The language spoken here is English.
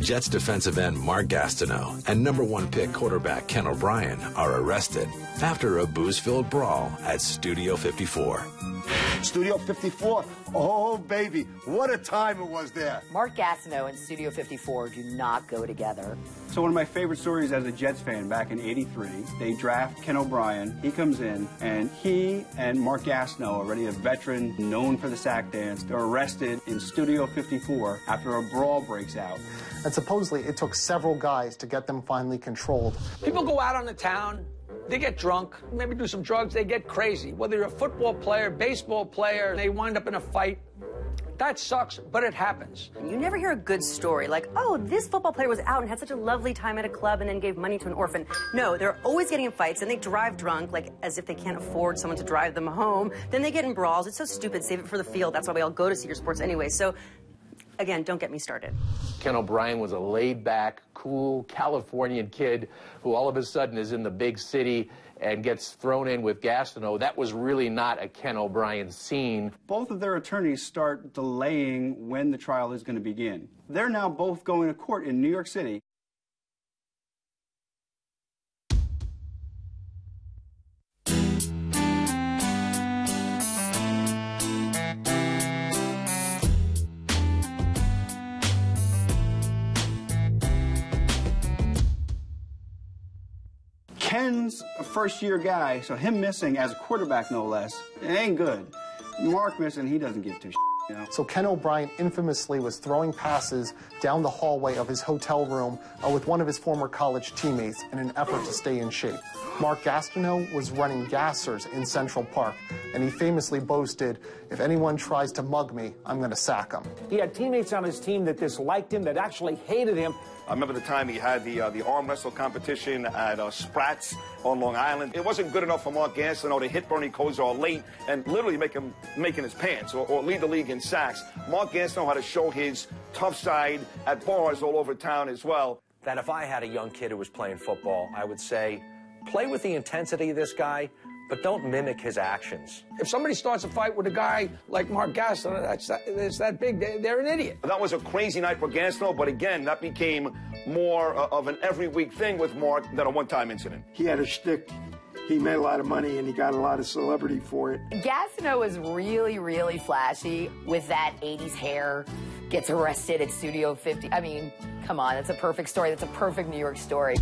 Jets defensive end Mark Gastineau and #1 pick quarterback Ken O'Brien are arrested after a booze-filled brawl at Studio 54. Studio 54? Oh, baby, what a time it was there. Mark Gastineau and Studio 54 do not go together. So one of my favorite stories as a Jets fan back in '83, they draft Ken O'Brien. He comes in, and he and Mark Gastineau, already a veteran known for the sack dance, they're arrested in Studio 54 after a brawl breaks out. And supposedly it took several guys to get them finally controlled. People go out on the town, they get drunk, maybe do some drugs, they get crazy. Whether you're a football player, baseball player, they wind up in a fight. That sucks, but it happens. You never hear a good story like, oh, this football player was out and had such a lovely time at a club and then gave money to an orphan. No, they're always getting in fights and they drive drunk, like as if they can't afford someone to drive them home. Then they get in brawls. It's so stupid. Save it for the field. That's why we all go to see your sports anyway. So, again, don't get me started. Ken O'Brien was a laid-back, cool Californian kid who all of a sudden is in the big city and gets thrown in with Gastineau. That was really not a Ken O'Brien scene. Both of their attorneys start delaying when the trial is going to begin. They're now both going to court in New York City. Ken's a first-year guy, so him missing as a quarterback, no less, it ain't good. Mark missing, he doesn't give two shit, you know? So Ken O'Brien infamously was throwing passes down the hallway of his hotel room with one of his former college teammates in an effort to stay in shape. Mark Gastineau was running gassers in Central Park, and he famously boasted, if anyone tries to mug me, I'm going to sack him. He had teammates on his team that disliked him, that actually hated him. I remember the time he had the arm wrestle competition at Sprat's on Long Island. It wasn't good enough for Mark Gastineau to hit Bernie Kosar late and literally make him making his pants or lead the league in sacks. Mark Gastineau had to show his tough side at bars all over town as well. That if I had a young kid who was playing football, I would say, play with the intensity of this guy, but don't mimic his actions. If somebody starts a fight with a guy like Mark Gastineau that's that big, they're an idiot. That was a crazy night for Gastineau, but again, that became more of an every week thing with Mark than a one-time incident. He had a shtick. He made a lot of money, and he got a lot of celebrity for it. Gastineau was really, really flashy with that 80s hair, gets arrested at Studio 50. I mean, come on, it's a perfect story. That's a perfect New York story.